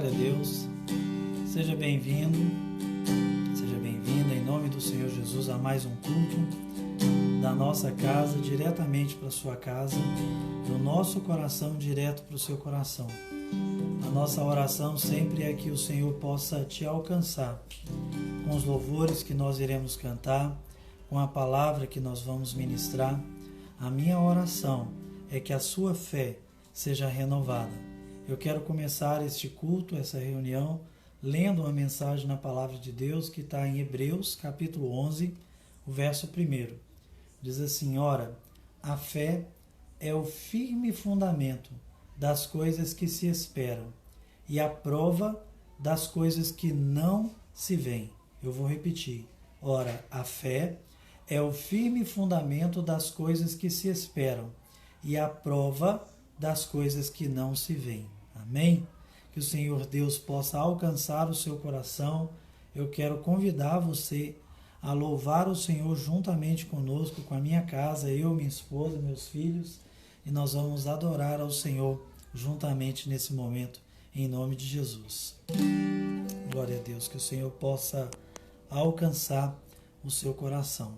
Glória a Deus. Seja bem-vindo, seja bem-vinda em nome do Senhor Jesus a mais um culto da nossa casa, diretamente para a sua casa, do nosso coração direto para o seu coração. A nossa oração sempre é que o Senhor possa te alcançar com os louvores que nós iremos cantar, com a palavra que nós vamos ministrar. A minha oração é que a sua fé seja renovada. Eu quero começar este culto, essa reunião, lendo uma mensagem na palavra de Deus que está em Hebreus, capítulo 11, o verso 1. Diz assim: ora, a fé é o firme fundamento das coisas que se esperam e a prova das coisas que não se veem. Eu vou repetir. Ora, a fé é o firme fundamento das coisas que se esperam e a prova das coisas que não se veem. Amém? Que o Senhor Deus possa alcançar o seu coração. Eu quero convidar você a louvar o Senhor juntamente conosco, com a minha casa, eu, minha esposa, meus filhos, e nós vamos adorar ao Senhor juntamente nesse momento, em nome de Jesus. Glória a Deus, que o Senhor possa alcançar o seu coração.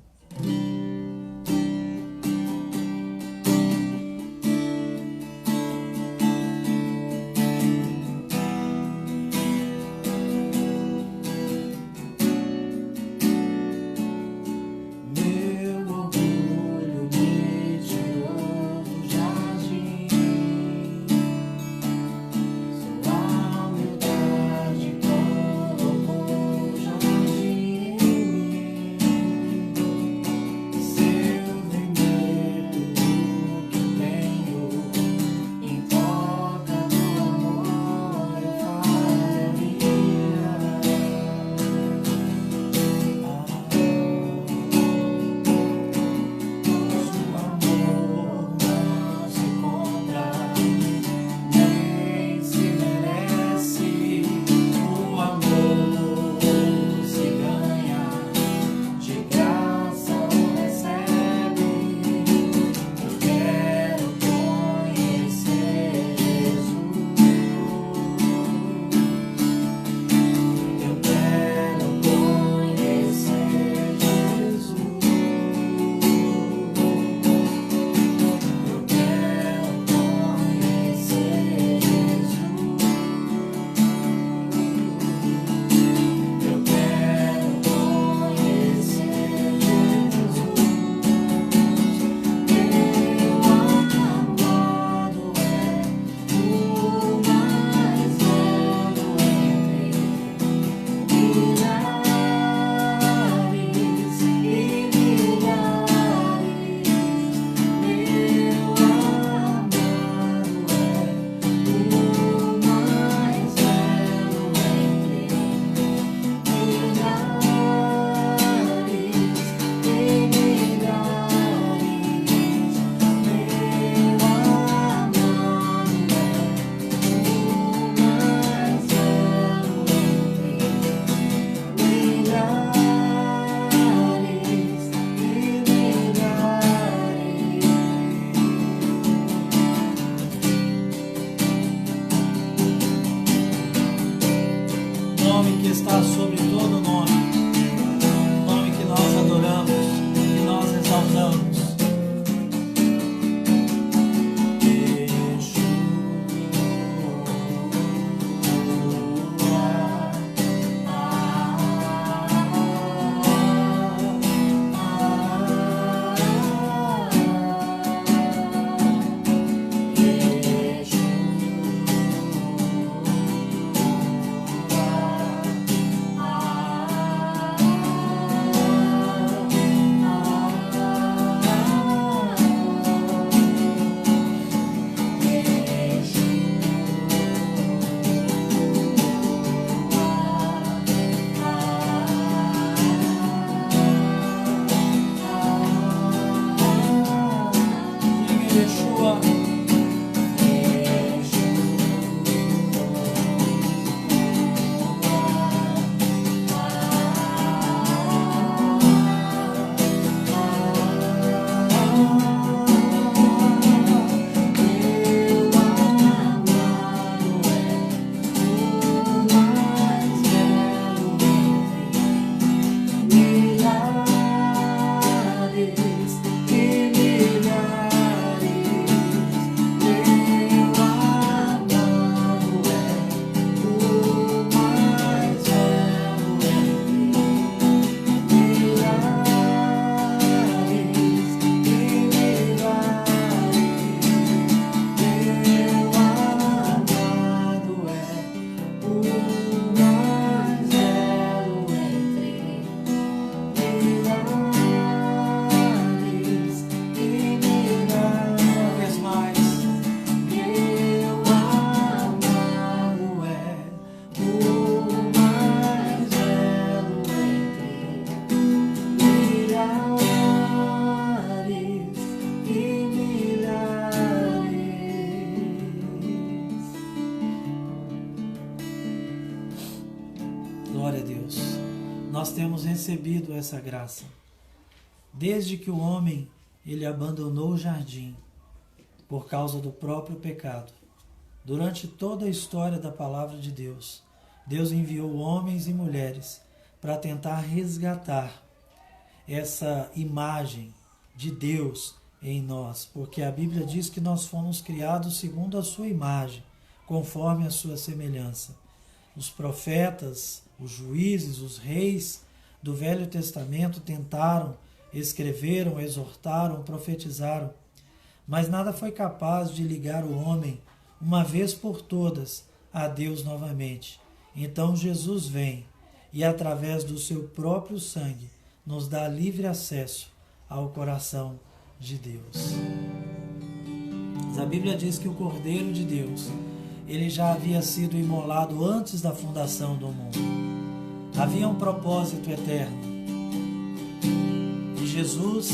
Está sobre todo nome, o nome que nós adoramos, que nós exaltamos. temos recebido essa graça. Desde que o homem ele abandonou o jardim por causa do próprio pecado, durante toda a história da palavra de Deus, Deus enviou homens e mulheres para tentar resgatar essa imagem de Deus em nós, porque a Bíblia diz que nós fomos criados segundo a sua imagem, conforme a sua semelhança. Os profetas, os juízes, os reis do Velho Testamento tentaram, escreveram, exortaram, profetizaram, mas nada foi capaz de ligar o homem, uma vez por todas, a Deus novamente. Então Jesus vem e, através do seu próprio sangue, nos dá livre acesso ao coração de Deus. Mas a Bíblia diz que o Cordeiro de Deus, ele já havia sido imolado antes da fundação do mundo. Havia um propósito eterno. E Jesus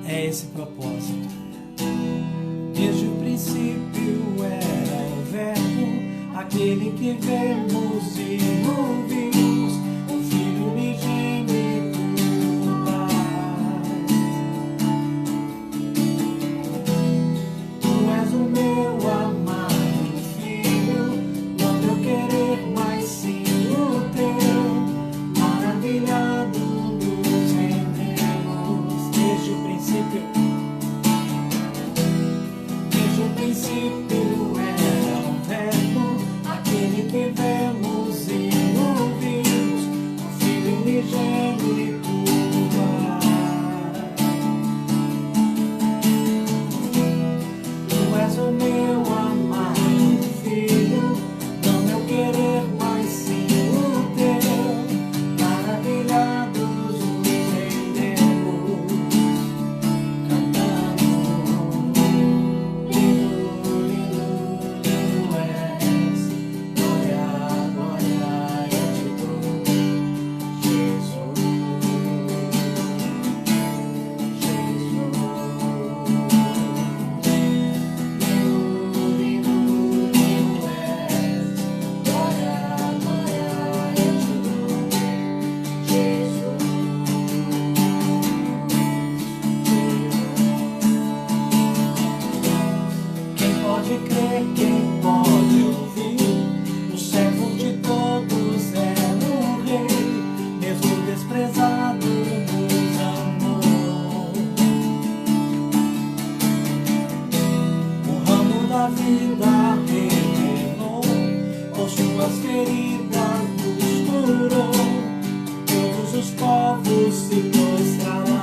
é esse propósito. Desde o princípio era o Verbo, aquele que vemos e ouvimos, o Filho unigênito do Pai. Tu és o meu amado Filho, não teu querer, mas sim o teu, maravilhado nos rendemos. Desde o princípio era o Verbo, aquele que vemos e ouvimos, o Filho unigênito do Pai. Tu és o meu amado Filho, não meu querer, mas sim o teu, maravilhados nos rendemos, cantando. Quem pode ouvir, o servo de todos é o Rei, mesmo desprezado nos amou. O ramo da vida revelou, com suas feridas nos curou, todos os povos se prostrarão.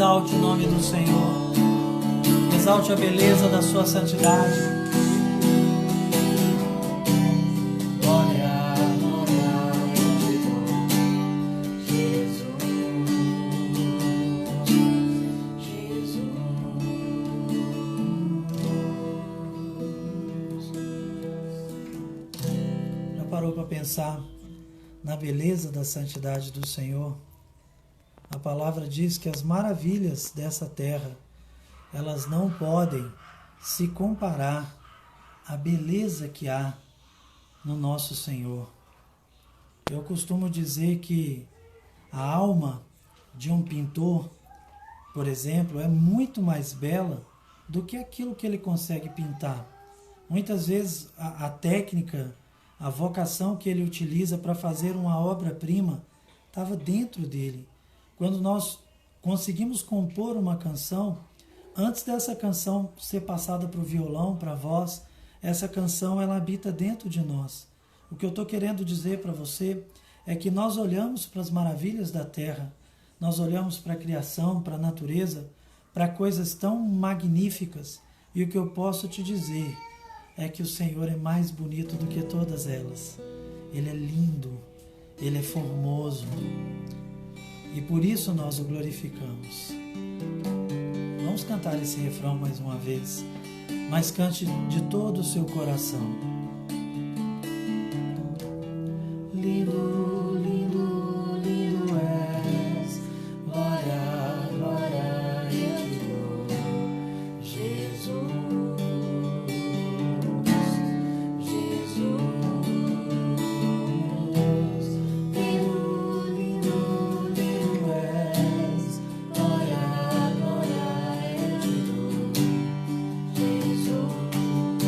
Exalte o nome do Senhor. Exalte a beleza da sua santidade. Glória, glória, Jesus, Jesus. Já parou para pensar na beleza da santidade do Senhor? A palavra diz que as maravilhas dessa terra, elas não podem se comparar à beleza que há no nosso Senhor. Eu costumo dizer que a alma de um pintor, por exemplo, é muito mais bela do que aquilo que ele consegue pintar. Muitas vezes a técnica, a vocação que ele utiliza para fazer uma obra-prima estava dentro dele. Quando nós conseguimos compor uma canção, antes dessa canção ser passada para o violão, para a voz, essa canção ela habita dentro de nós. O que eu estou querendo dizer para você é que nós olhamos para as maravilhas da terra, nós olhamos para a criação, para a natureza, para coisas tão magníficas, e o que eu posso te dizer é que o Senhor é mais bonito do que todas elas. Ele é lindo, Ele é formoso, e por isso nós o glorificamos. Vamos cantar esse refrão mais uma vez, mas cante de todo o seu coração. Lindo, lindo, lindo és, glória, glória eu te dou, Jesus, Jesus. Lindo, lindo, lindo és, glória, glória eu te dou, Jesus, Jesus.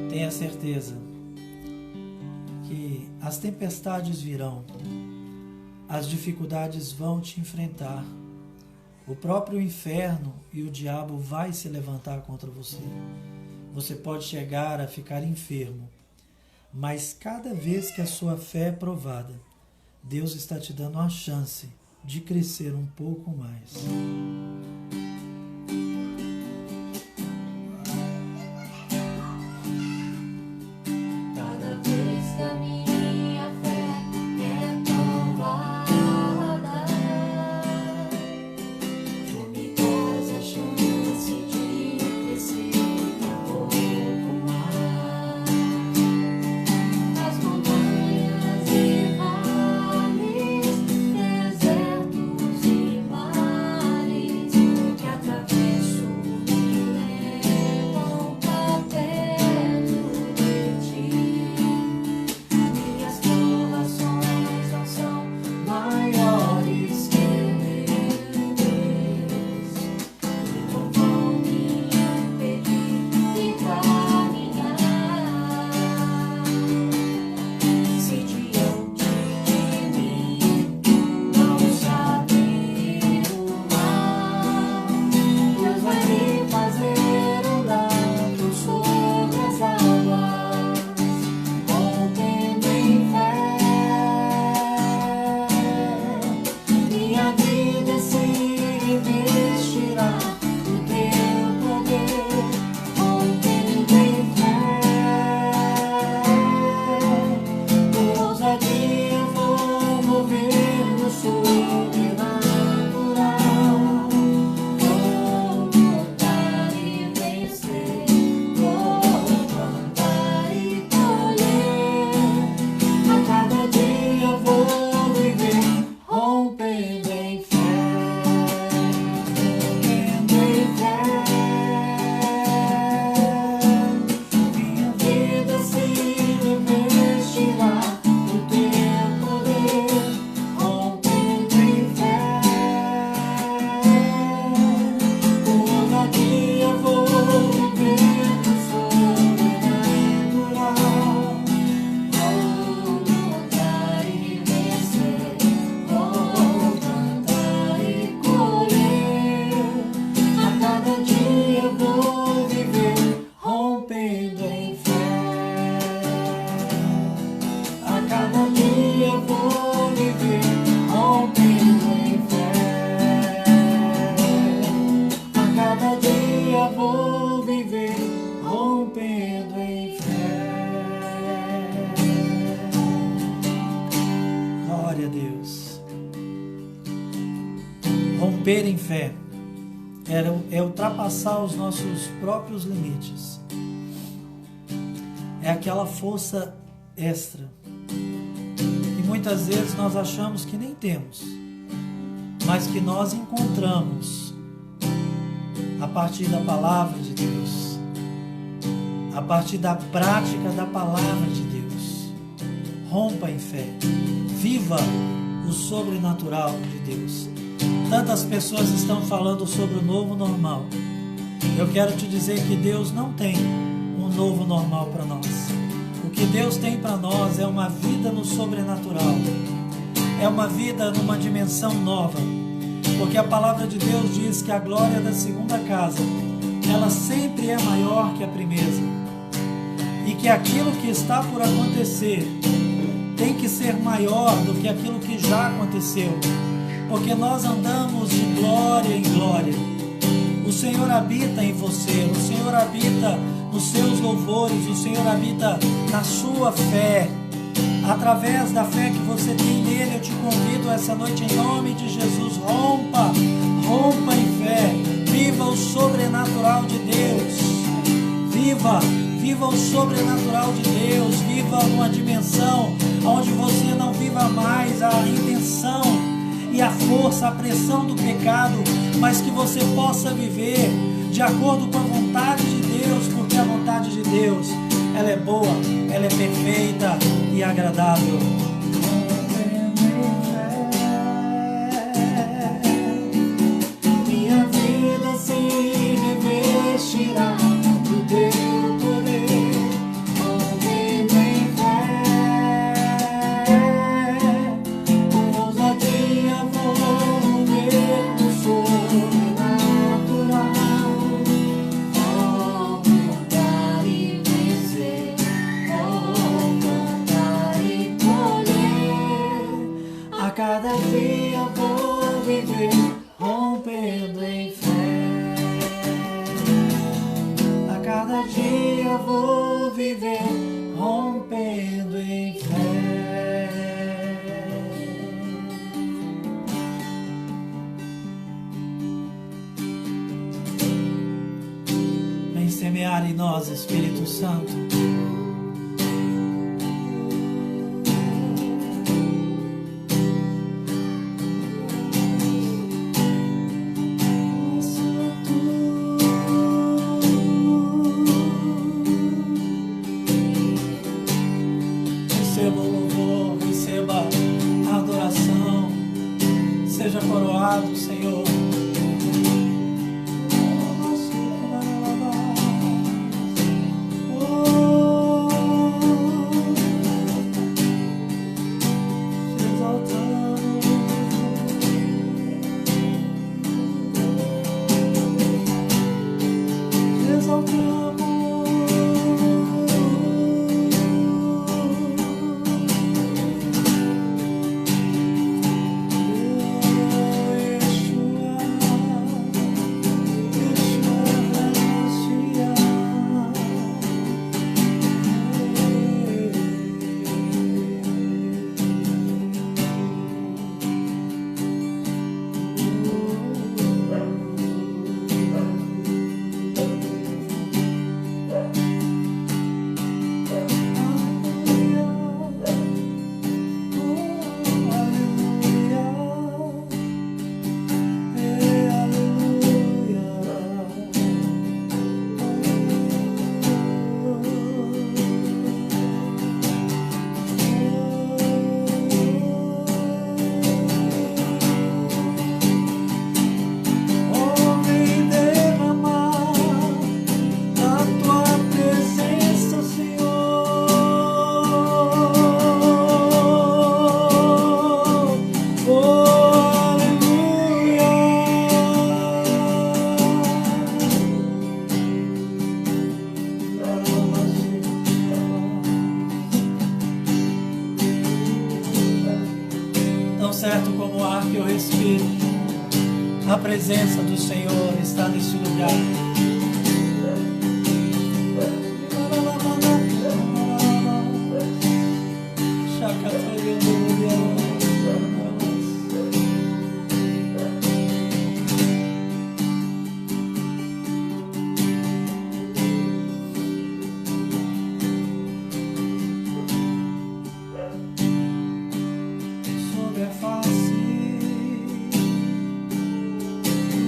Tenha certeza que as tempestades virão, as dificuldades vão te enfrentar, o próprio inferno e o diabo vai se levantar contra você. Você pode chegar a ficar enfermo, mas cada vez que a sua fé é provada, Deus está te dando a chance de crescer um pouco mais. Glória a Deus. Romper em fé é ultrapassar os nossos próprios limites. É aquela força extra que muitas vezes nós achamos que nem temos, mas que nós encontramos a partir da palavra de Deus, a partir da prática da palavra de Deus. Rompa em fé, viva o sobrenatural de Deus. Tantas pessoas estão falando sobre o novo normal. Eu quero te dizer que Deus não tem um novo normal para nós. O que Deus tem para nós é uma vida no sobrenatural, é uma vida numa dimensão nova, porque a palavra de Deus diz que a glória da segunda casa, ela sempre é maior que a primeira, e que aquilo que está por acontecer tem que ser maior do que aquilo que já aconteceu, porque nós andamos de glória em glória. O Senhor habita em você, o Senhor habita nos seus louvores, o Senhor habita na sua fé. Através da fé que você tem nele, eu te convido essa noite em nome de Jesus, rompa em fé, viva o sobrenatural de Deus, viva o sobrenatural de Deus, viva uma dimensão onde você não viva mais a intenção e a força, a pressão do pecado, mas que você possa viver de acordo com a vontade de Deus, porque a vontade de Deus, ela é boa, ela é perfeita e agradável. Minha vida se revestirá do teu poder, movendo em fé, com ousadia vou ver o sobrenatural. Cada dia vou viver rompendo em fé. A cada dia vou viver rompendo em fé. Vem semear em nós, Espírito Santo. Receba o louvor, receba a adoração, seja coroado, Senhor. Certo como o ar que eu respiro, a presença do Senhor está nesse lugar. a face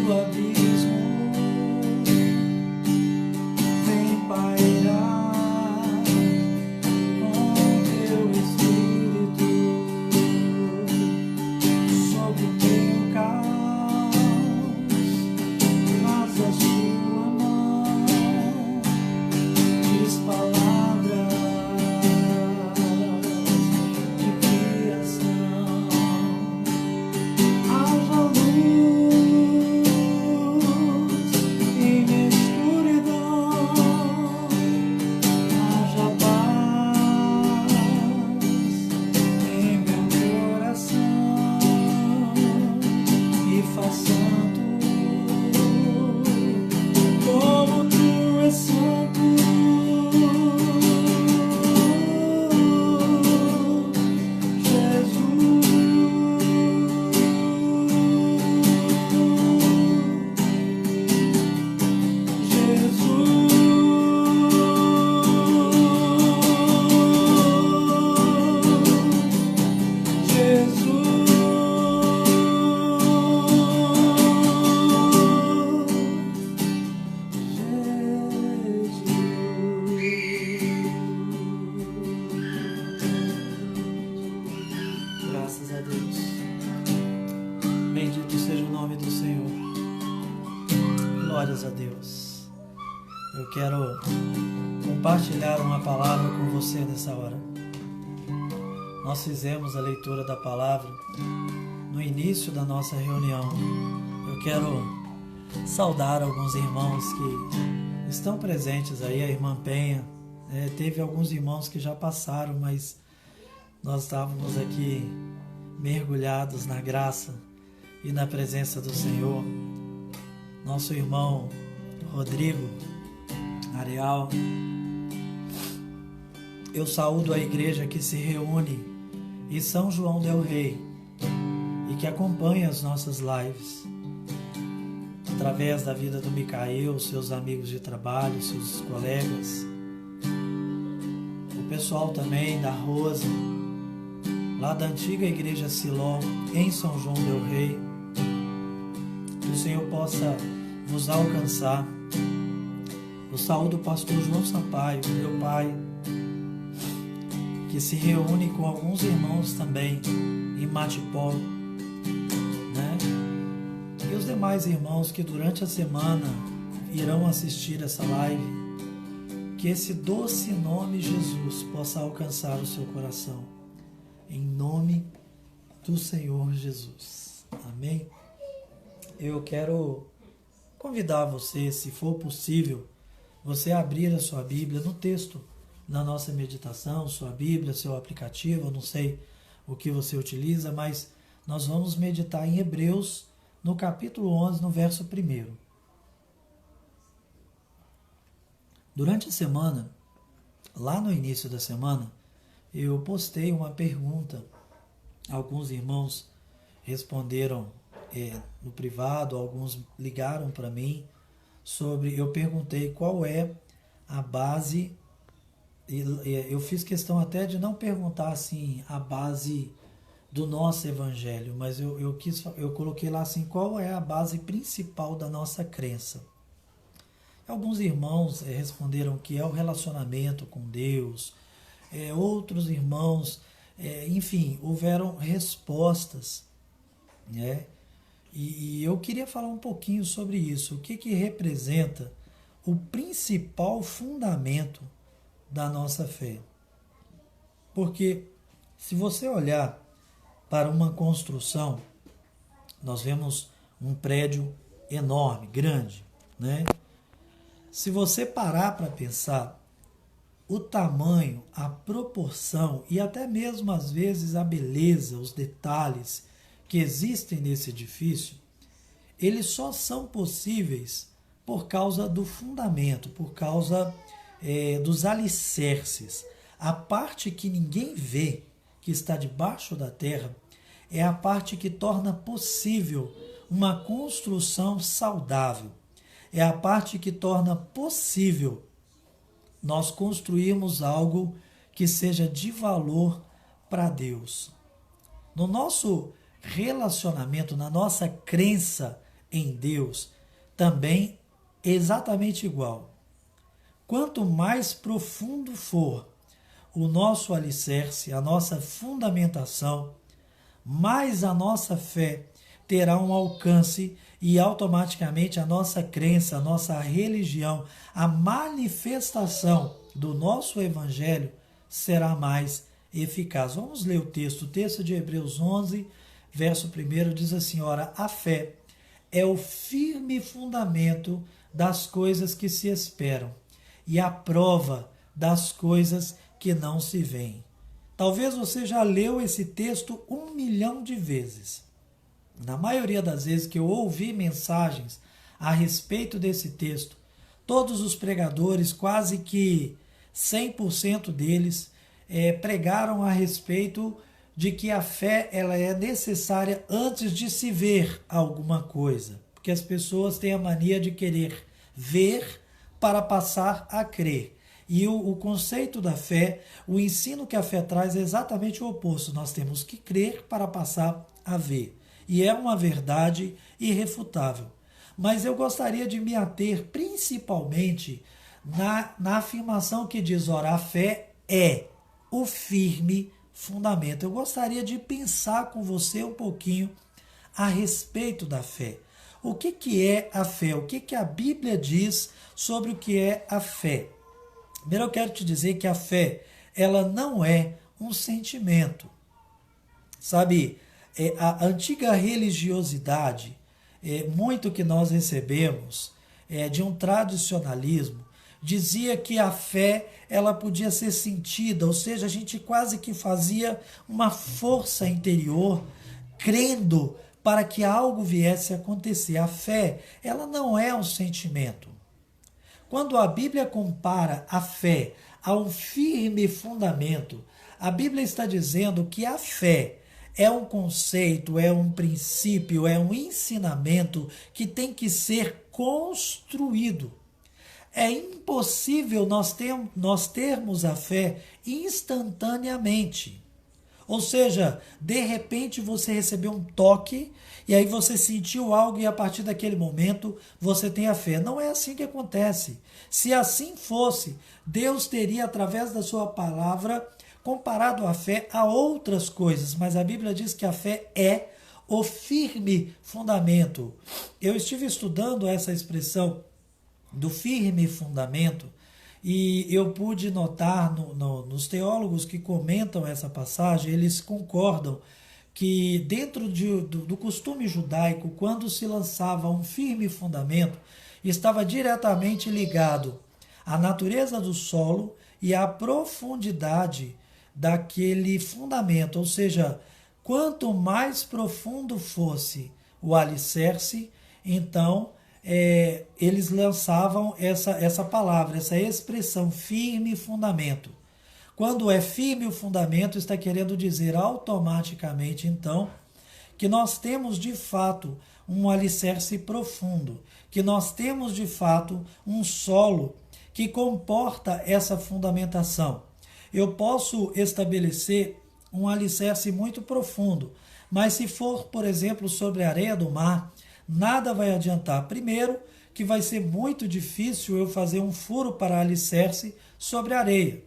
do abismo, vem pairar com teu Espírito sobre o teu caos, mas a sua mão diz palavras de criação. Haja luz em minha escuridão, haja paz em meu coração e façam como tu és santo, Graças a Deus. Bendito seja o nome do Senhor. Glórias a Deus. Eu quero compartilhar uma palavra com você nessa hora. Nós fizemos a leitura da palavra no início da nossa reunião. Eu quero saudar alguns irmãos que estão presentes aí, a irmã Penha. Teve alguns irmãos que já passaram, mas nós estávamos aqui mergulhados na graça e na presença do Senhor. Nosso irmão Rodrigo Areal. Eu saúdo a igreja que se reúne em São João del Rei e que acompanha as nossas lives através da vida do Micael, seus amigos de trabalho, seus colegas, o pessoal também da Rosa, lá da antiga igreja Siló, em São João del Rei. Que o Senhor possa vos alcançar. Eu saúdo o pastor João Sampaio, meu pai, que se reúne com alguns irmãos também em Matipó, né? E os demais irmãos que durante a semana irão assistir essa live. Que esse doce nome Jesus possa alcançar o seu coração. Em nome do Senhor Jesus. Amém? Eu quero convidar você, se for possível, você abrir a sua Bíblia no texto da nossa meditação, sua Bíblia, seu aplicativo, eu não sei o que você utiliza, mas nós vamos meditar em Hebreus, no capítulo 11, no verso 1. Durante a semana, lá no início da semana, eu postei uma pergunta. Alguns irmãos responderam no privado, alguns ligaram para mim sobre... Eu perguntei qual é a base... Eu fiz questão até de não perguntar assim a base do nosso evangelho, mas eu coloquei lá assim, qual é a base principal da nossa crença. Alguns irmãos responderam que é o relacionamento com Deus, outros irmãos, enfim, houveram respostas, né? E eu queria falar um pouquinho sobre isso, o que representa o principal fundamento da nossa fé. Porque se você olhar para uma construção, nós vemos um prédio enorme, grande, né? Se você parar para pensar, o tamanho, a proporção e até mesmo às vezes a beleza, os detalhes que existem nesse edifício, eles só são possíveis por causa do fundamento, por causa dos alicerces. A parte que ninguém vê, que está debaixo da terra, é a parte que torna possível uma construção saudável. É a parte que torna possível nós construirmos algo que seja de valor para Deus. no nosso relacionamento, na nossa crença em Deus, também exatamente igual. Quanto mais profundo for o nosso alicerce, a nossa fundamentação, mais a nossa fé terá um alcance e automaticamente a nossa crença, a nossa religião, a manifestação do nosso evangelho será mais eficaz. Vamos ler o texto de Hebreus 11, verso 1 diz assim: ora, a fé é o firme fundamento das coisas que se esperam e a prova das coisas que não se veem. Talvez você já leu esse texto 1 milhão de vezes. Na maioria das vezes que eu ouvi mensagens a respeito desse texto, todos os pregadores, quase que 100% deles, pregaram a respeito de que a fé ela é necessária antes de se ver alguma coisa. Porque as pessoas têm a mania de querer ver para passar a crer. E o conceito da fé, o ensino que a fé traz é exatamente o oposto. Nós temos que crer para passar a ver. E é uma verdade irrefutável. Mas eu gostaria de me ater principalmente na afirmação que diz, ora, a fé é o firme fundamento. Eu gostaria de pensar com você um pouquinho a respeito da fé. O que é a fé? O que a Bíblia diz sobre o que é a fé? Primeiro eu quero te dizer que a fé, ela não é um sentimento. Sabe, a antiga religiosidade, muito que nós recebemos de um tradicionalismo, dizia que a fé ela podia ser sentida, ou seja, a gente quase que fazia uma força interior, crendo para que algo viesse a acontecer. A fé, ela não é um sentimento. Quando a Bíblia compara a fé a um firme fundamento, a Bíblia está dizendo que a fé é um conceito, é um princípio, é um ensinamento que tem que ser construído. É impossível nós termos a fé instantaneamente. Ou seja, de repente você recebeu um toque e aí você sentiu algo e a partir daquele momento você tem a fé. Não é assim que acontece. Se assim fosse, Deus teria, através da sua palavra, comparado a fé a outras coisas. Mas a Bíblia diz que a fé é o firme fundamento. Eu estive estudando essa expressão do firme fundamento, e eu pude notar nos teólogos que comentam essa passagem, eles concordam que dentro do costume judaico, quando se lançava um firme fundamento, estava diretamente ligado à natureza do solo e à profundidade daquele fundamento, ou seja, quanto mais profundo fosse o alicerce, então eles lançavam essa palavra, essa expressão, firme fundamento. Quando é firme o fundamento, está querendo dizer automaticamente, então, que nós temos de fato um alicerce profundo, que nós temos de fato um solo que comporta essa fundamentação. Eu posso estabelecer um alicerce muito profundo, mas se for, por exemplo, sobre a areia do mar, nada vai adiantar. Primeiro, que vai ser muito difícil eu fazer um furo para alicerce sobre a areia,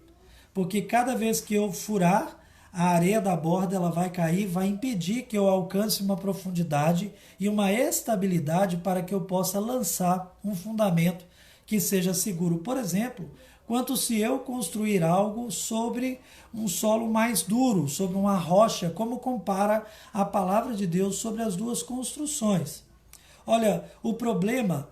porque cada vez que eu furar, a areia da borda ela vai cair, vai impedir que eu alcance uma profundidade e uma estabilidade para que eu possa lançar um fundamento que seja seguro. Por exemplo, quanto se eu construir algo sobre um solo mais duro, sobre uma rocha, como compara a palavra de Deus sobre as duas construções. Olha, o problema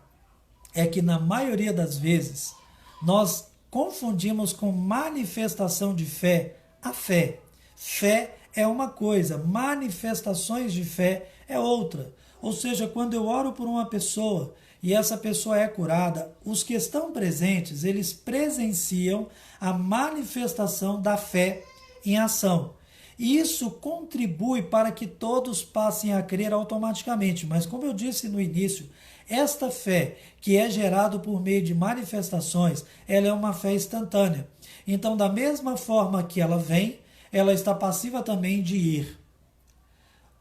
é que na maioria das vezes nós confundimos com manifestação de fé a fé. Fé é uma coisa, manifestações de fé é outra. Ou seja, quando eu oro por uma pessoa e essa pessoa é curada, os que estão presentes, eles presenciam a manifestação da fé em ação. E isso contribui para que todos passem a crer automaticamente. Mas como eu disse no início, esta fé que é gerada por meio de manifestações, ela é uma fé instantânea. Então, da mesma forma que ela vem, ela está passiva também de ir.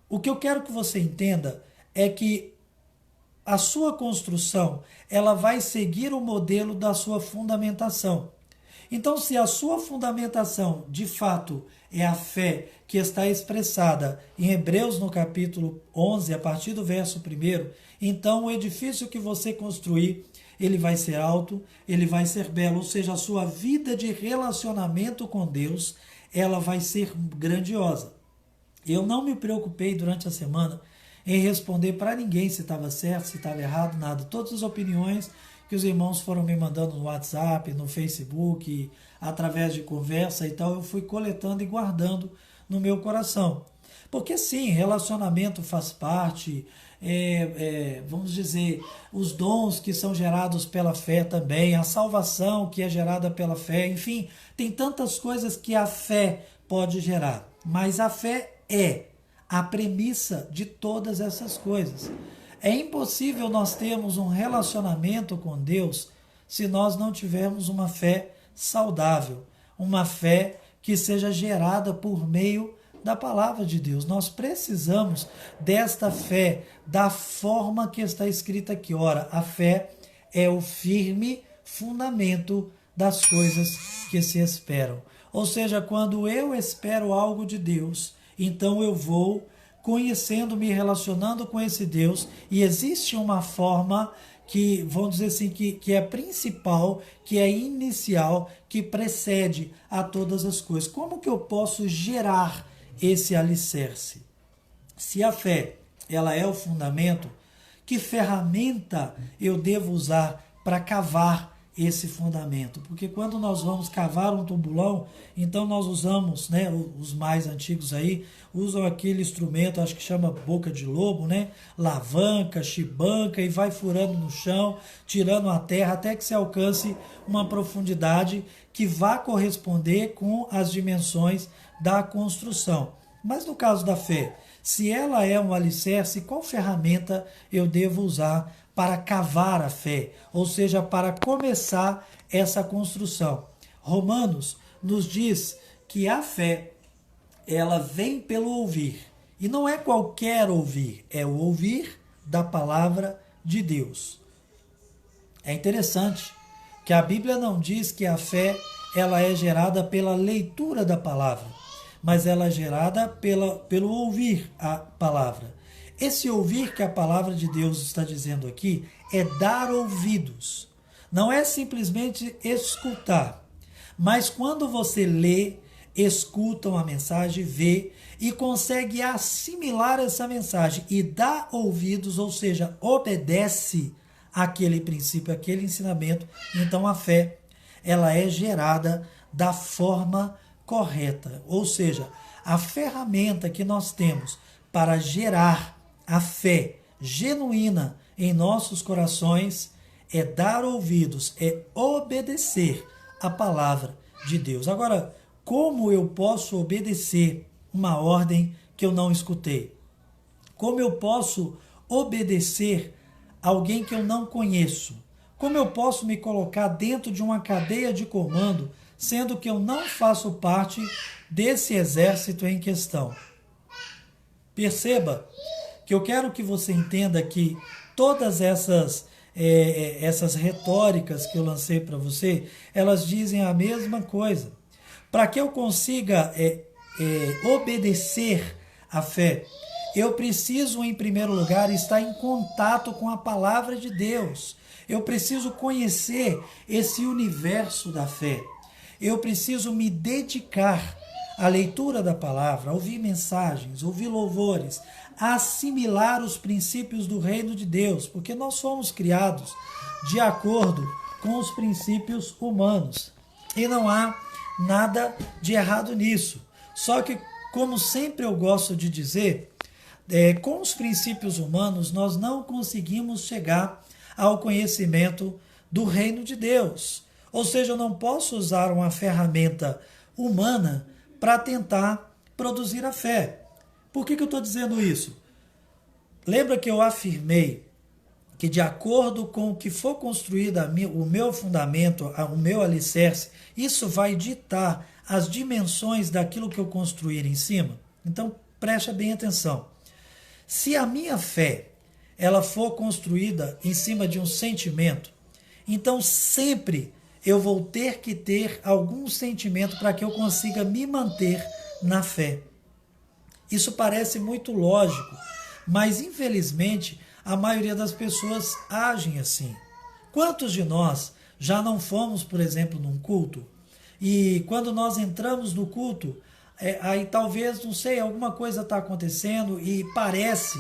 O que eu quero que você entenda é que a sua construção, ela vai seguir o modelo da sua fundamentação. Então, se a sua fundamentação, de fato, é a fé que está expressada em Hebreus no capítulo 11, a partir do verso 1, então o edifício que você construir, ele vai ser alto, ele vai ser belo, ou seja, a sua vida de relacionamento com Deus, ela vai ser grandiosa. Eu não me preocupei durante a semana em responder para ninguém se estava certo, se estava errado, nada. Todas as opiniões que os irmãos foram me mandando no WhatsApp, no Facebook, através de conversa e tal, eu fui coletando e guardando no meu coração. Porque sim, relacionamento faz parte, vamos dizer, os dons que são gerados pela fé também, a salvação que é gerada pela fé, enfim, tem tantas coisas que a fé pode gerar. Mas a fé é a premissa de todas essas coisas. É impossível nós termos um relacionamento com Deus se nós não tivermos uma fé saudável, uma fé que seja gerada por meio da palavra de Deus. Nós precisamos desta fé da forma que está escrita aqui. Ora, a fé é o firme fundamento das coisas que se esperam. Ou seja, quando eu espero algo de Deus, então eu vou conhecendo, me relacionando com esse Deus, e existe uma forma que, vamos dizer assim, que é principal, que é inicial, que precede a todas as coisas. Como que eu posso gerar esse alicerce? Se a fé, ela é o fundamento, que ferramenta eu devo usar para cavar esse fundamento? Porque quando nós vamos cavar um tubulão, então nós usamos, né, os mais antigos aí, usam aquele instrumento, acho que chama boca de lobo, né, alavanca, chibanca, e vai furando no chão, tirando a terra, até que se alcance uma profundidade que vá corresponder com as dimensões da construção. Mas no caso da fé, se ela é um alicerce, qual ferramenta eu devo usar para cavar a fé, ou seja, para começar essa construção? Romanos nos diz que a fé, ela vem pelo ouvir, e não é qualquer ouvir, é o ouvir da palavra de Deus. É interessante que a Bíblia não diz que a fé, ela é gerada pela leitura da palavra, mas ela é gerada pelo ouvir a palavra. Esse ouvir que a palavra de Deus está dizendo aqui é dar ouvidos. Não é simplesmente escutar. Mas quando você lê, escuta uma mensagem, vê e consegue assimilar essa mensagem e dá ouvidos, ou seja, obedece àquele princípio, àquele ensinamento, então a fé, ela é gerada da forma correta. Ou seja, a ferramenta que nós temos para gerar a fé genuína em nossos corações é dar ouvidos, é obedecer a palavra de Deus. Agora, como eu posso obedecer uma ordem que eu não escutei? Como eu posso obedecer alguém que eu não conheço? Como eu posso me colocar dentro de uma cadeia de comando, sendo que eu não faço parte desse exército em questão? Perceba que eu quero que você entenda que todas essas retóricas que eu lancei para você, elas dizem a mesma coisa. Para que eu consiga obedecer à fé, eu preciso, em primeiro lugar, estar em contato com a palavra de Deus. Eu preciso conhecer esse universo da fé. Eu preciso me dedicar à leitura da palavra, a ouvir mensagens, ouvir louvores, a assimilar os princípios do reino de Deus, porque nós fomos criados de acordo com os princípios humanos. E não há nada de errado nisso. Só que, como sempre eu gosto de dizer, com os princípios humanos nós não conseguimos chegar ao conhecimento do reino de Deus. Ou seja, eu não posso usar uma ferramenta humana para tentar produzir a fé. Por que eu estou dizendo isso? Lembra que eu afirmei que, de acordo com o que for construído o meu fundamento, o meu alicerce, isso vai ditar as dimensões daquilo que eu construir em cima? Então, preste bem atenção. Se a minha fé ela for construída em cima de um sentimento, então sempre eu vou ter que ter algum sentimento para que eu consiga me manter na fé. Isso parece muito lógico, mas infelizmente a maioria das pessoas agem assim. Quantos de nós já não fomos, por exemplo, num culto, e quando nós entramos no culto, aí talvez, não sei, alguma coisa está acontecendo e parece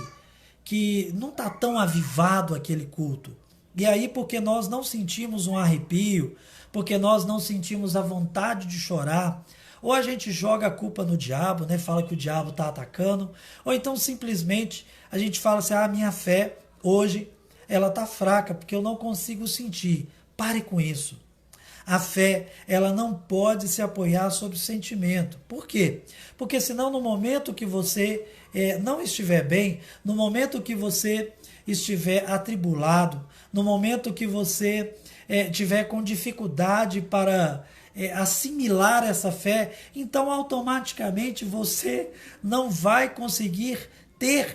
que não está tão avivado aquele culto. E aí, porque nós não sentimos um arrepio, porque nós não sentimos a vontade de chorar, ou a gente joga a culpa no diabo, né? Fala que o diabo está atacando, ou então simplesmente a gente fala assim, minha fé hoje ela está fraca, porque eu não consigo sentir. Pare com isso. A fé, ela não pode se apoiar sobre o sentimento. Por quê? Porque senão no momento que você não estiver bem, no momento que você estiver atribulado, no momento que você tiver com dificuldade para assimilar essa fé, então automaticamente você não vai conseguir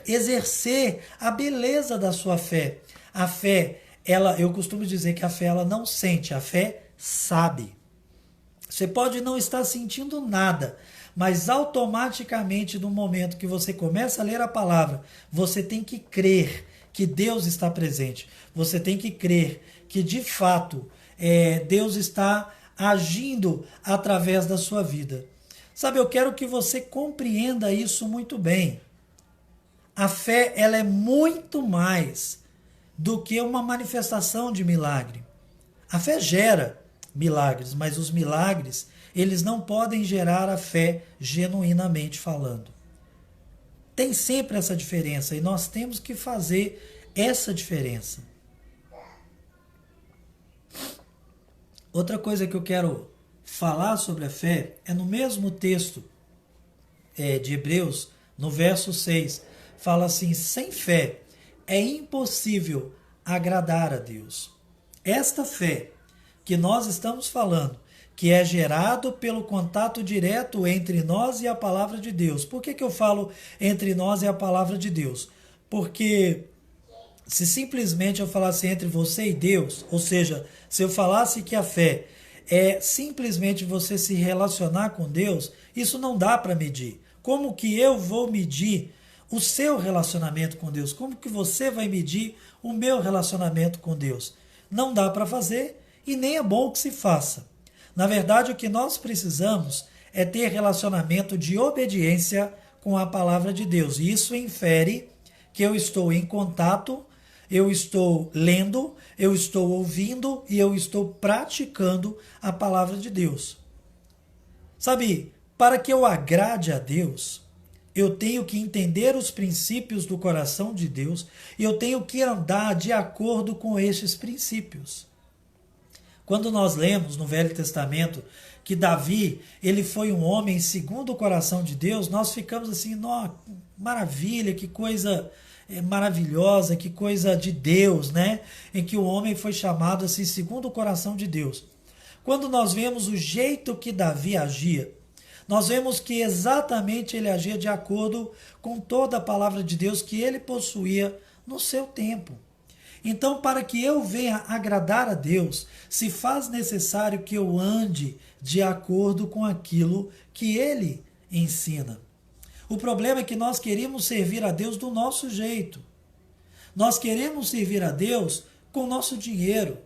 exercer a beleza da sua fé. A fé, eu costumo dizer que a fé ela não sente, a fé sabe. Você pode não estar sentindo nada, mas automaticamente no momento que você começa a ler a palavra, você tem que crer que Deus está presente. Você tem que crer que de fato Deus está agindo através da sua vida. Sabe, eu quero que você compreenda isso muito bem. A fé ela é muito mais do que uma manifestação de milagre. A fé gera milagres, mas os milagres, eles não podem gerar a fé genuinamente falando. Tem sempre essa diferença e nós temos que fazer essa diferença. Outra coisa que eu quero falar sobre a fé é no mesmo texto de Hebreus, no verso 6, fala assim, sem fé é impossível agradar a Deus. Esta fé que nós estamos falando, que é gerado pelo contato direto entre nós e a palavra de Deus. Por que eu falo entre nós e a palavra de Deus? Porque se simplesmente eu falasse entre você e Deus, ou seja, se eu falasse que a fé é simplesmente você se relacionar com Deus, isso não dá para medir. Como que eu vou medir o seu relacionamento com Deus? Como que você vai medir o meu relacionamento com Deus? Não dá para fazer e nem é bom que se faça. Na verdade, o que nós precisamos é ter relacionamento de obediência com a palavra de Deus. E isso infere que eu estou em contato, eu estou lendo, eu estou ouvindo e eu estou praticando a palavra de Deus. Sabe, para que eu agrade a Deus, eu tenho que entender os princípios do coração de Deus e eu tenho que andar de acordo com esses princípios. Quando nós lemos no Velho Testamento que Davi, ele foi um homem segundo o coração de Deus, nós ficamos assim, maravilha, que coisa maravilhosa, que coisa de Deus, né? Em que o homem foi chamado assim segundo o coração de Deus. Quando nós vemos o jeito que Davi agia, nós vemos que exatamente ele agia de acordo com toda a palavra de Deus que ele possuía no seu tempo. Então, para que eu venha agradar a Deus, se faz necessário que eu ande de acordo com aquilo que Ele ensina. O problema é que nós queremos servir a Deus do nosso jeito. Nós queremos servir a Deus com o nosso dinheiro.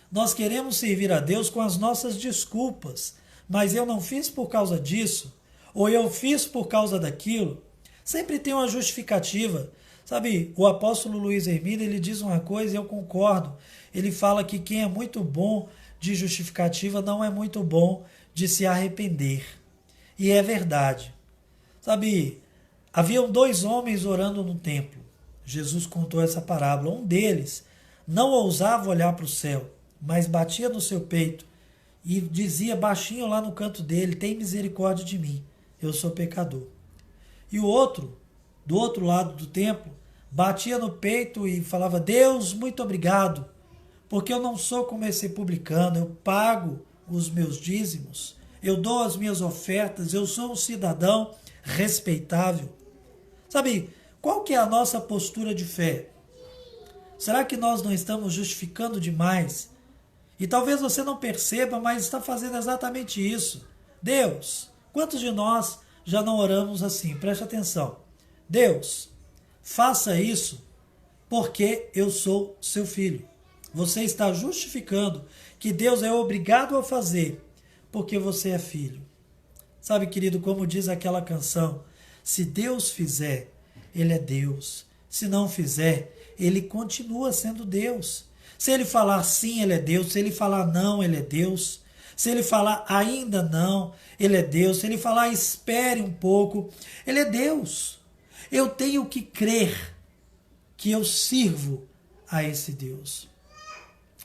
Nós queremos servir a Deus com as nossas desculpas. Mas eu não fiz por causa disso, ou eu fiz por causa daquilo. Sempre tem uma justificativa. Sabe, o apóstolo Luiz Hermínio, ele diz uma coisa e eu concordo. Ele fala que quem é muito bom de justificativa não é muito bom de se arrepender. E é verdade. Sabe, haviam 2 homens orando no templo. Jesus contou essa parábola. Um deles não ousava olhar para o céu, mas batia no seu peito e dizia baixinho lá no canto dele, tem misericórdia de mim, eu sou pecador. E o outro, do outro lado do templo, batia no peito e falava, Deus, muito obrigado, porque eu não sou como esse publicano, eu pago os meus dízimos, eu dou as minhas ofertas, eu sou um cidadão respeitável. Sabe, Qual que é a nossa postura de fé? Será que nós não estamos justificando demais? E talvez você não perceba, mas está fazendo exatamente isso. Deus, quantos de nós já não oramos assim? Preste atenção. Deus, faça isso porque eu sou seu filho. Você está justificando que Deus é obrigado a fazer porque você é filho. Sabe, querido, como diz aquela canção, se Deus fizer, Ele é Deus. Se não fizer, Ele continua sendo Deus. Se Ele falar sim, Ele é Deus. Se Ele falar não, Ele é Deus. Se Ele falar ainda não, Ele é Deus. Se Ele falar espere um pouco, Ele é Deus. Eu tenho que crer que eu sirvo a esse Deus.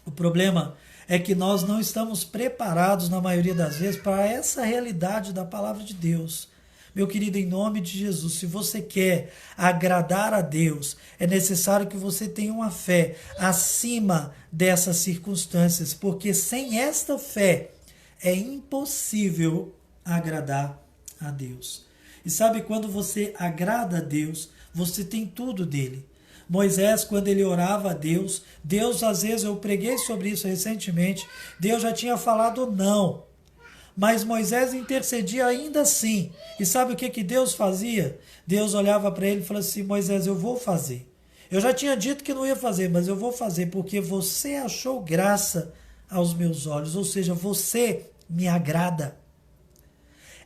O problema é que nós não estamos preparados, na maioria das vezes, para essa realidade da palavra de Deus. Meu querido, em nome de Jesus, se você quer agradar a Deus, é necessário que você tenha uma fé acima dessas circunstâncias, porque sem esta fé é impossível agradar a Deus. E sabe, quando você agrada a Deus, você tem tudo dele. Moisés, quando ele orava a Deus, às vezes, eu preguei sobre isso recentemente, Deus já tinha falado não. Mas Moisés intercedia ainda assim. E sabe o que Deus fazia? Deus olhava para ele e falava assim, Moisés, eu vou fazer. Eu já tinha dito que não ia fazer, mas eu vou fazer, porque você achou graça aos meus olhos, ou seja, você me agrada.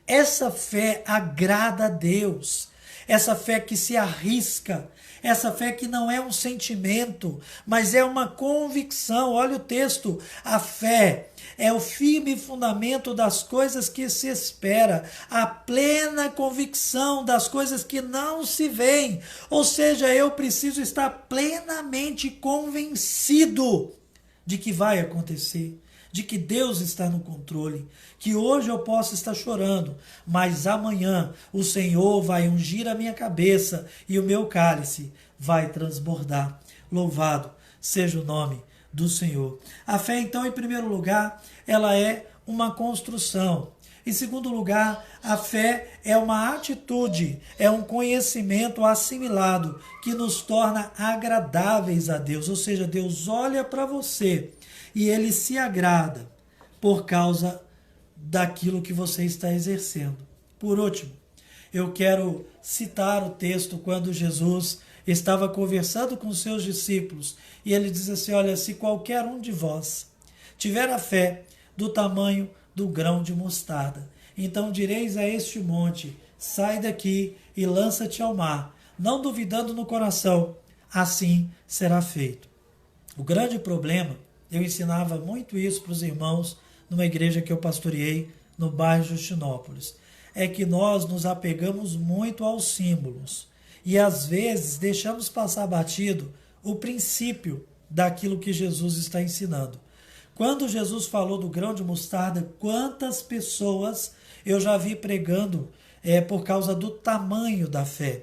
Essa fé agrada a Deus. Essa fé que se arrisca, essa fé que não é um sentimento, mas é uma convicção. Olha o texto, a fé é o firme fundamento das coisas que se espera, a plena convicção das coisas que não se veem. Ou seja, eu preciso estar plenamente convencido de que vai acontecer, de que Deus está no controle, que hoje eu posso estar chorando, mas amanhã o Senhor vai ungir a minha cabeça e o meu cálice vai transbordar. Louvado seja o nome do Senhor. A fé, então, em primeiro lugar, ela é uma construção. Em segundo lugar, a fé é uma atitude, é um conhecimento assimilado que nos torna agradáveis a Deus. Ou seja, Deus olha para você e Ele se agrada por causa daquilo que você está exercendo. Por último, eu quero citar o texto quando Jesus estava conversando com os seus discípulos e ele diz assim, olha, se qualquer um de vós tiver a fé do tamanho do grão de mostarda, então direis a este monte, sai daqui e lança-te ao mar, não duvidando no coração, assim será feito. O grande problema, eu ensinava muito isso para os irmãos numa igreja que eu pastoreei no bairro Justinópolis, é que nós nos apegamos muito aos símbolos e às vezes deixamos passar batido o princípio daquilo que Jesus está ensinando. Quando Jesus falou do grão de mostarda, quantas pessoas eu já vi pregando por causa do tamanho da fé.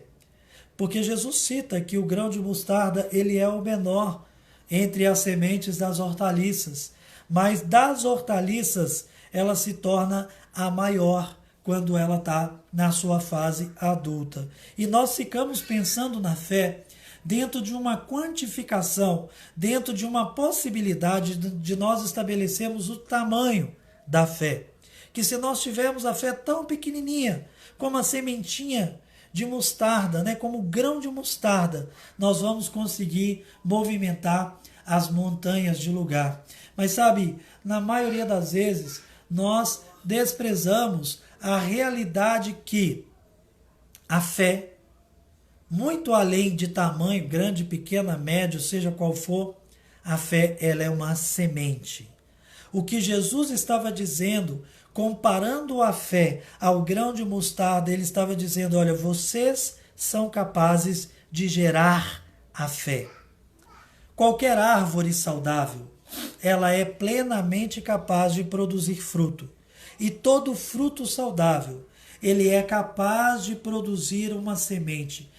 Porque Jesus cita que o grão de mostarda ele é o menor entre as sementes das hortaliças, mas das hortaliças ela se torna a maior quando ela está na sua fase adulta. E nós ficamos pensando na fé dentro de uma quantificação, dentro de uma possibilidade de nós estabelecermos o tamanho da fé. Que se nós tivermos a fé tão pequenininha, como a sementinha de mostarda, né, como o grão de mostarda, nós vamos conseguir movimentar as montanhas de lugar. Mas sabe, na maioria das vezes, nós desprezamos a realidade que a fé, muito além de tamanho, grande, pequena, médio, seja qual for, a fé ela é uma semente. O que Jesus estava dizendo, comparando a fé ao grão de mostarda, ele estava dizendo, olha, vocês são capazes de gerar a fé. Qualquer árvore saudável, ela é plenamente capaz de produzir fruto. E todo fruto saudável, ele é capaz de produzir uma semente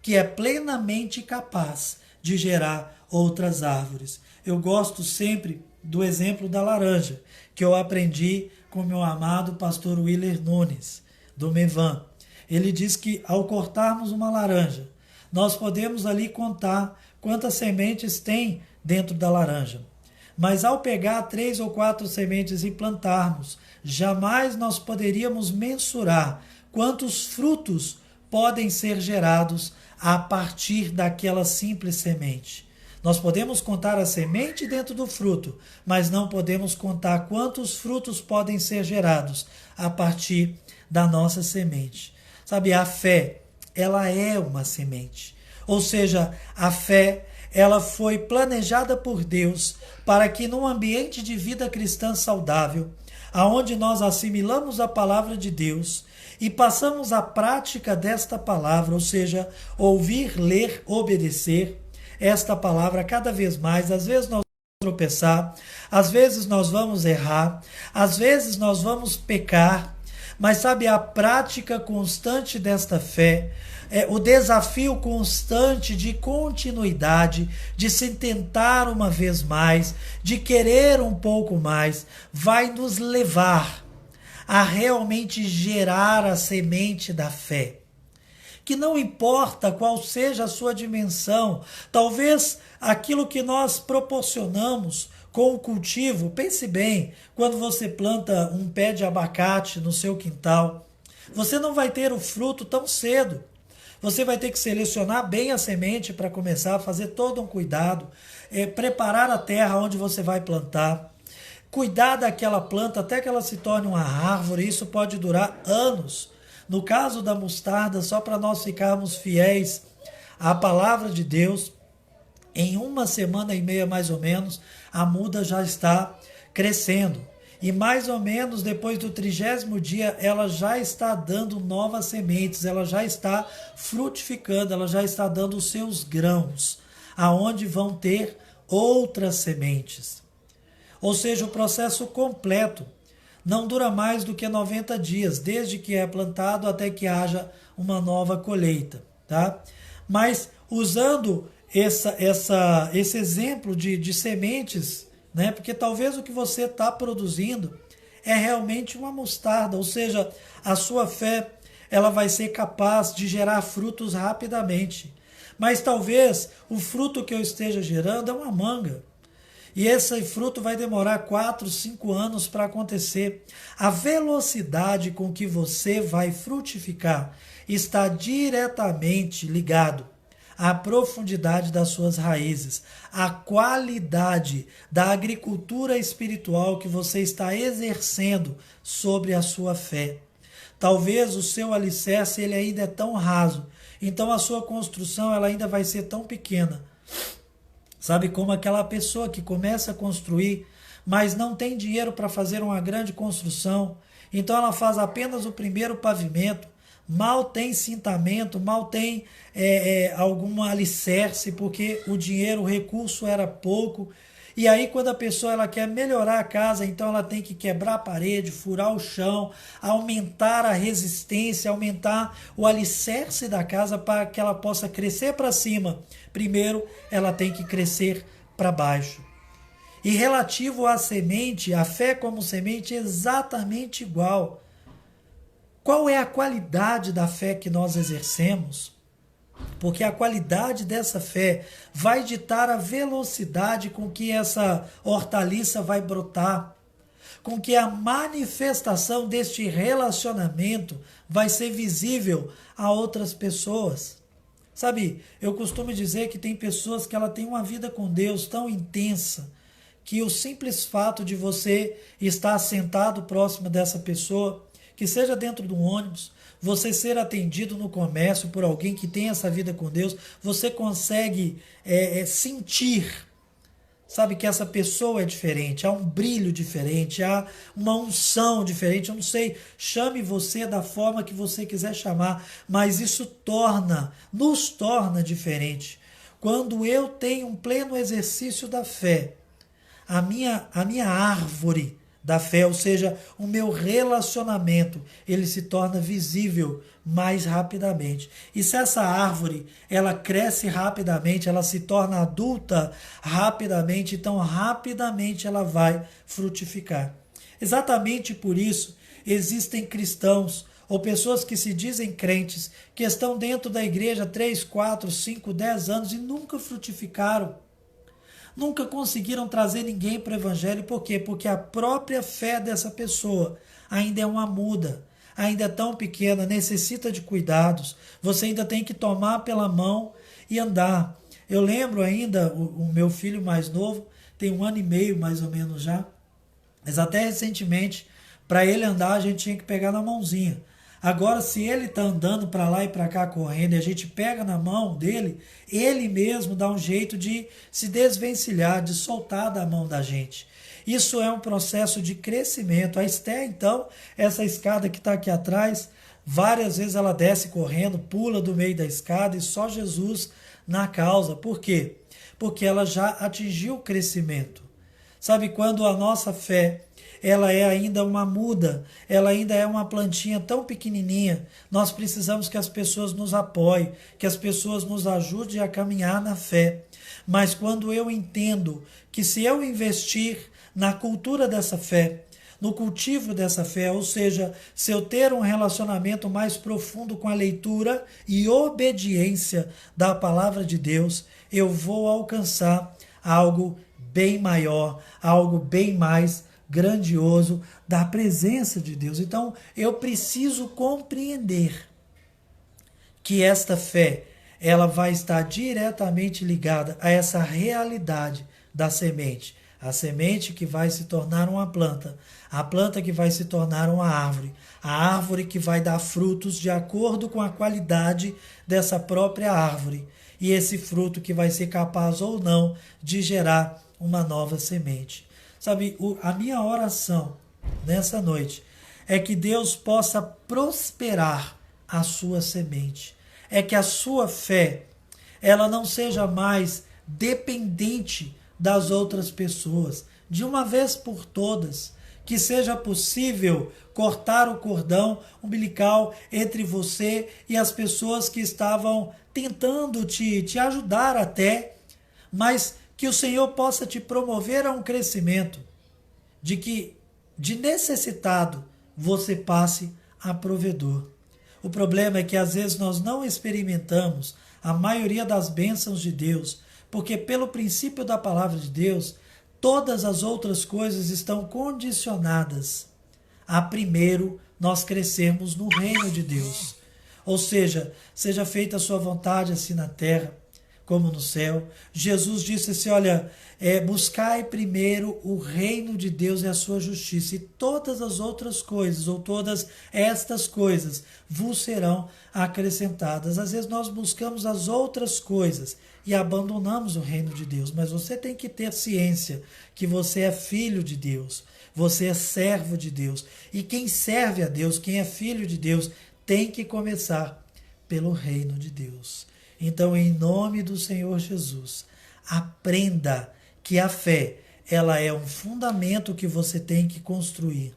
que é plenamente capaz de gerar outras árvores. Eu gosto sempre do exemplo da laranja, que eu aprendi com meu amado pastor Willer Nunes, do Mevan. ele diz que ao cortarmos uma laranja, nós podemos ali contar quantas sementes tem dentro da laranja. Mas ao pegar 3 ou 4 sementes e plantarmos, jamais nós poderíamos mensurar quantos frutos podem ser gerados a partir daquela simples semente. Nós podemos contar a semente dentro do fruto, mas não podemos contar quantos frutos podem ser gerados a partir da nossa semente. Sabe, a fé, ela é uma semente. Ou seja, a fé, ela foi planejada por Deus para que num ambiente de vida cristã saudável, aonde nós assimilamos a palavra de Deus e passamos a prática desta palavra, ou seja, ouvir, ler, obedecer esta palavra cada vez mais. Às vezes nós vamos tropeçar, às vezes nós vamos errar, às vezes nós vamos pecar, mas sabe, a prática constante desta fé, o desafio constante de continuidade, de se tentar uma vez mais, de querer um pouco mais, vai nos levar a realmente gerar a semente da fé. Que não importa qual seja a sua dimensão, talvez aquilo que nós proporcionamos com o cultivo, pense bem, quando você planta um pé de abacate no seu quintal, você não vai ter o fruto tão cedo. Você vai ter que selecionar bem a semente para começar a fazer todo um cuidado, preparar a terra onde você vai plantar, cuidar daquela planta até que ela se torne uma árvore. Isso pode durar anos. No caso da mostarda, só para nós ficarmos fiéis à palavra de Deus, em 1,5 mais ou menos, a muda já está crescendo. E mais ou menos depois do 30º dia, ela já está dando novas sementes, ela já está frutificando, ela já está dando os seus grãos, aonde vão ter outras sementes. Ou seja, o processo completo não dura mais do que 90 dias, desde que é plantado até que haja uma nova colheita. Tá? Mas usando esse exemplo de sementes, né? Porque talvez o que você está produzindo é realmente uma mostarda, ou seja, a sua fé ela vai ser capaz de gerar frutos rapidamente. Mas talvez o fruto que eu esteja gerando é uma manga. E esse fruto vai demorar 4, 5 anos para acontecer. A velocidade com que você vai frutificar está diretamente ligado à profundidade das suas raízes, à qualidade da agricultura espiritual que você está exercendo sobre a sua fé. Talvez o seu alicerce ele ainda é tão raso, então a sua construção ela ainda vai ser tão pequena. Sabe, como aquela pessoa que começa a construir, mas não tem dinheiro para fazer uma grande construção, então ela faz apenas o primeiro pavimento, mal tem cintamento, mal tem algum alicerce, porque o dinheiro, o recurso era pouco. E aí quando a pessoa ela quer melhorar a casa, então ela tem que quebrar a parede, furar o chão, aumentar a resistência, aumentar o alicerce da casa para que ela possa crescer para cima. Primeiro, ela tem que crescer para baixo. E relativo à semente, a fé como semente é exatamente igual. Qual é a qualidade da fé que nós exercemos? Porque a qualidade dessa fé vai ditar a velocidade com que essa hortaliça vai brotar, com que a manifestação deste relacionamento vai ser visível a outras pessoas. Sabe, eu costumo dizer que tem pessoas que ela tem uma vida com Deus tão intensa que o simples fato de você estar sentado próximo dessa pessoa, que seja dentro de um ônibus, você ser atendido no comércio por alguém que tem essa vida com Deus, você consegue sentir, sabe, que essa pessoa é diferente, há um brilho diferente, há uma unção diferente, eu não sei, chame você da forma que você quiser chamar, mas isso nos torna diferente. Quando eu tenho um pleno exercício da fé, a minha árvore da fé, ou seja, o meu relacionamento, ele se torna visível mais rapidamente. E se essa árvore, ela cresce rapidamente, ela se torna adulta rapidamente, então rapidamente ela vai frutificar. Exatamente por isso, existem cristãos ou pessoas que se dizem crentes, que estão dentro da igreja 3, 4, 5, 10 anos e nunca frutificaram. Nunca conseguiram trazer ninguém para o evangelho. Por quê? Porque a própria fé dessa pessoa ainda é uma muda, ainda é tão pequena, necessita de cuidados. Você ainda tem que tomar pela mão e andar. Eu lembro ainda, o meu filho mais novo, tem 1 ano e meio mais ou menos já, mas até recentemente, para ele andar a gente tinha que pegar na mãozinha. Agora, se ele está andando para lá e para cá correndo e a gente pega na mão dele, ele mesmo dá um jeito de se desvencilhar, de soltar da mão da gente. Isso é um processo de crescimento. A Esté, então, essa escada que está aqui atrás, várias vezes ela desce correndo, pula do meio da escada e só Jesus na causa. Por quê? Porque ela já atingiu o crescimento. Sabe, quando a nossa fé ela é ainda uma muda, ela ainda é uma plantinha tão pequenininha, nós precisamos que as pessoas nos apoiem, que as pessoas nos ajudem a caminhar na fé. Mas quando eu entendo que se eu investir na cultura dessa fé, no cultivo dessa fé, ou seja, se eu ter um relacionamento mais profundo com a leitura e obediência da palavra de Deus, eu vou alcançar algo bem maior, algo bem mais grandioso da presença de Deus. Então, eu preciso compreender que esta fé, ela vai estar diretamente ligada a essa realidade da semente. A semente que vai se tornar uma planta, a planta que vai se tornar uma árvore, a árvore que vai dar frutos de acordo com a qualidade dessa própria árvore, e esse fruto que vai ser capaz ou não de gerar uma nova semente. Sabe, a minha oração nessa noite é que Deus possa prosperar a sua semente, é que a sua fé ela não seja mais dependente das outras pessoas, de uma vez por todas, que seja possível cortar o cordão umbilical entre você e as pessoas que estavam tentando te ajudar até, mas que o Senhor possa te promover a um crescimento, de que de necessitado você passe a provedor. O problema é que às vezes nós não experimentamos a maioria das bênçãos de Deus, porque pelo princípio da palavra de Deus, todas as outras coisas estão condicionadas a primeiro nós crescermos no reino de Deus. Ou seja feita a sua vontade assim na terra como no céu. Jesus disse assim, olha, buscai primeiro o reino de Deus e a sua justiça, e todas as outras coisas, ou todas estas coisas, vos serão acrescentadas. Às vezes nós buscamos as outras coisas e abandonamos o reino de Deus, mas você tem que ter ciência que você é filho de Deus, você é servo de Deus, e quem serve a Deus, quem é filho de Deus, tem que começar pelo reino de Deus. Então, em nome do Senhor Jesus, aprenda que a fé, ela é um fundamento que você tem que construir.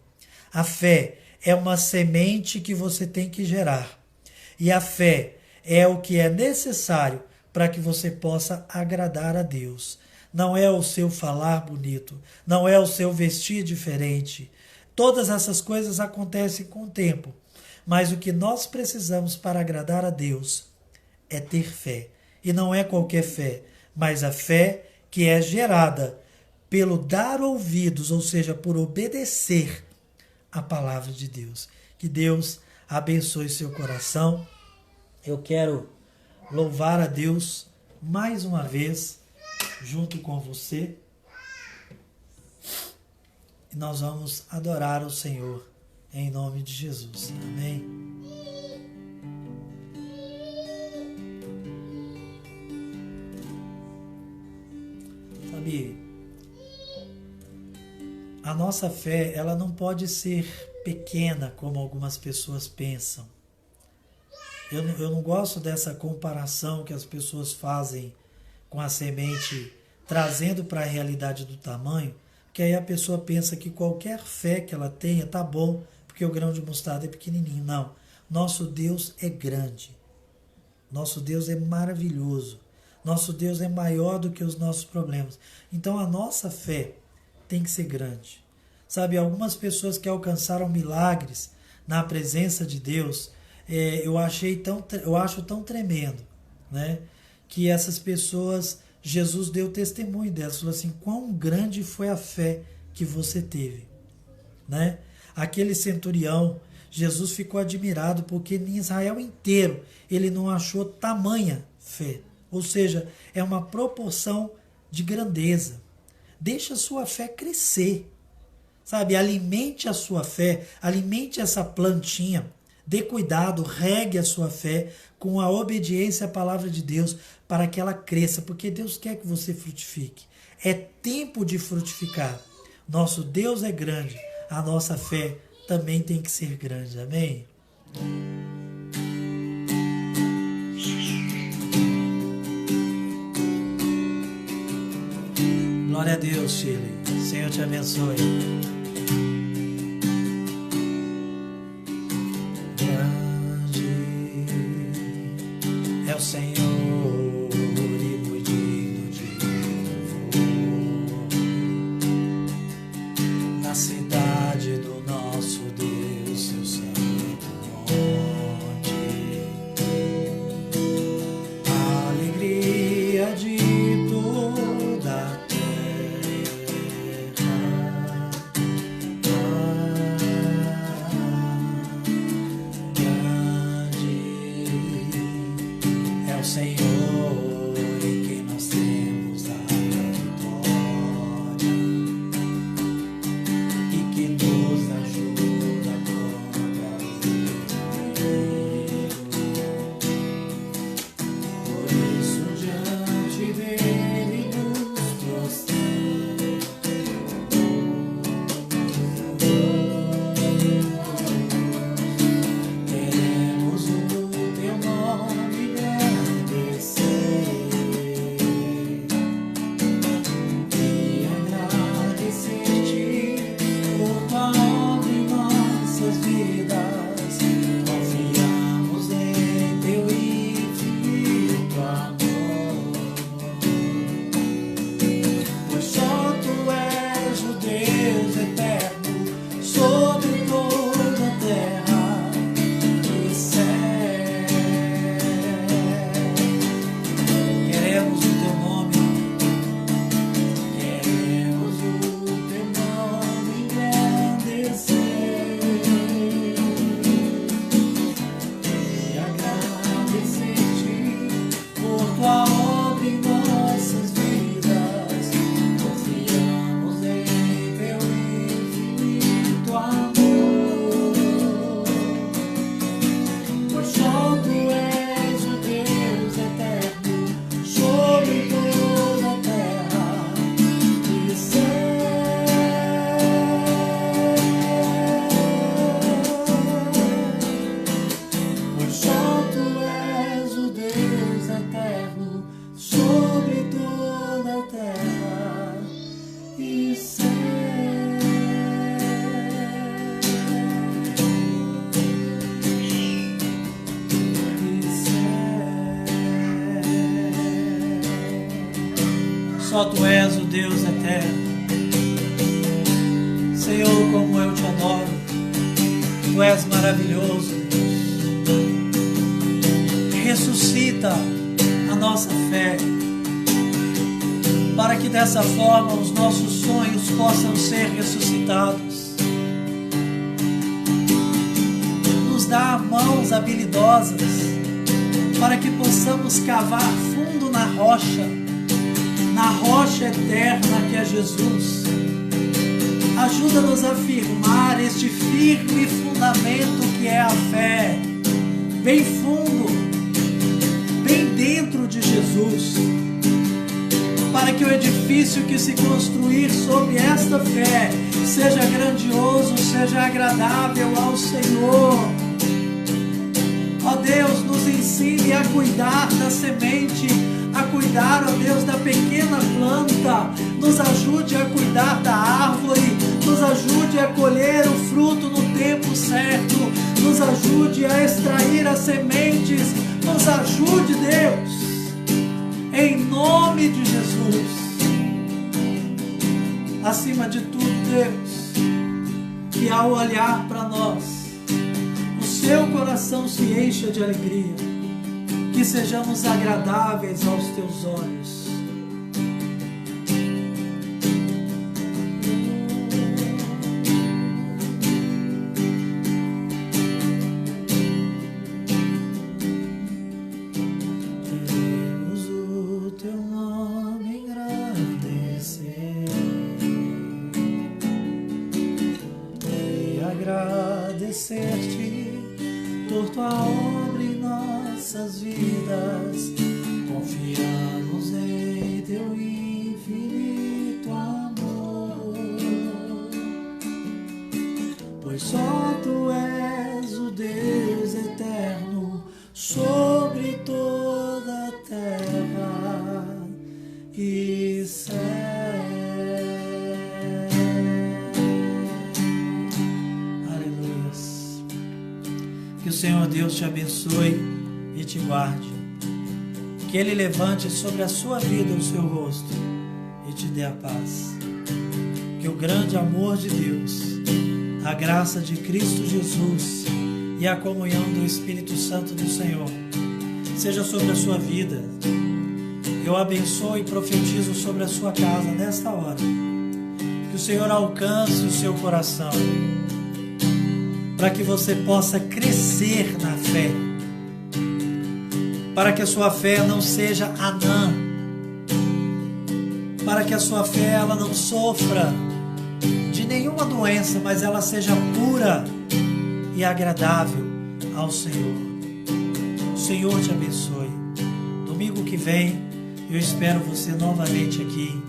A fé é uma semente que você tem que gerar. E a fé é o que é necessário para que você possa agradar a Deus. Não é o seu falar bonito, não é o seu vestir diferente. Todas essas coisas acontecem com o tempo. Mas o que nós precisamos para agradar a Deus é ter fé. E não é qualquer fé, mas a fé que é gerada pelo dar ouvidos, ou seja, por obedecer a palavra de Deus. Que Deus abençoe seu coração. Eu quero louvar a Deus mais uma vez, junto com você. E nós vamos adorar o Senhor em nome de Jesus. Amém. Sabe, a nossa fé, ela não pode ser pequena como algumas pessoas pensam. Eu não gosto dessa comparação que as pessoas fazem com a semente, trazendo para a realidade do tamanho, que aí a pessoa pensa que qualquer fé que ela tenha tá bom, porque o grão de mostarda é pequenininho. Não, nosso Deus é grande, nosso Deus é maravilhoso, nosso Deus é maior do que os nossos problemas. Então a nossa fé tem que ser grande. Sabe, algumas pessoas que alcançaram milagres na presença de Deus, eu acho tão tremendo, né? Que essas pessoas, Jesus deu testemunho delas, falou assim: quão grande foi a fé que você teve, né? Aquele centurião, Jesus ficou admirado porque em Israel inteiro ele não achou tamanha fé. Ou seja, é uma proporção de grandeza. Deixa a sua fé crescer, sabe? Alimente a sua fé, alimente essa plantinha. Dê cuidado, regue a sua fé com a obediência à palavra de Deus para que ela cresça, porque Deus quer que você frutifique. É tempo de frutificar. Nosso Deus é grande, a nossa fé também tem que ser grande. Amém? Glória a Deus, Shirley. Senhor te abençoe. Grande é o Senhor e muito digno de louvor. Na cidade do nosso Deus, seu santo monte, a alegria de toda a Senhor, em quem nós temos a vitória e que nos ajuda contra o inimigo. Por isso, diante dele nos prostramos. Queremos o teu nome Só Tu és o Deus eterno. Senhor, como eu Te adoro. Tu és maravilhoso, Deus. Ressuscita a nossa fé, para que dessa forma os nossos sonhos possam ser ressuscitados. Nos dá mãos habilidosas para que possamos cavar fundo na rocha eterna que é Jesus. Ajuda-nos a firmar este firme fundamento que é a fé, bem fundo, bem dentro de Jesus, para que o edifício que se construir sobre esta fé seja grandioso, seja agradável ao Senhor. Ó Deus, nos ensine a cuidar da semente, a cuidar, ó Deus, da pequena planta. Nos ajude a cuidar da árvore, nos ajude a colher o fruto no tempo certo, nos ajude a extrair as sementes, nos ajude, Deus, em nome de Jesus. Acima de tudo, Deus, que ao olhar para nós, seu coração se encha de alegria, que sejamos agradáveis aos teus olhos. Agradecer-te por tua obra em nossas vidas, confiamos em teu infinito amor, pois só tu és o Deus eterno sobre toda a terra e céu. Que o Senhor Deus te abençoe e te guarde. Que Ele levante sobre a sua vida o seu rosto e te dê a paz. Que o grande amor de Deus, a graça de Cristo Jesus e a comunhão do Espírito Santo do Senhor seja sobre a sua vida. Eu abençoo e profetizo sobre a sua casa nesta hora. Que o Senhor alcance o seu coração, para que você possa crescer na fé, para que a sua fé não seja anã, para que a sua fé ela não sofra de nenhuma doença, mas ela seja pura e agradável ao Senhor. O Senhor te abençoe. Domingo que vem eu espero você novamente aqui,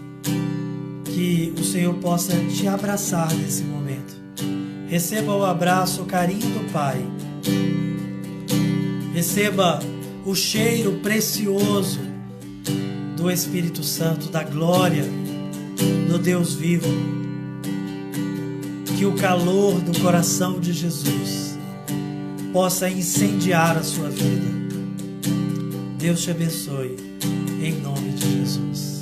que o Senhor possa te abraçar nesse momento. Receba o abraço, o carinho do Pai. Receba o cheiro precioso do Espírito Santo, da glória do Deus vivo. Que o calor do coração de Jesus possa incendiar a sua vida. Deus te abençoe, em nome de Jesus.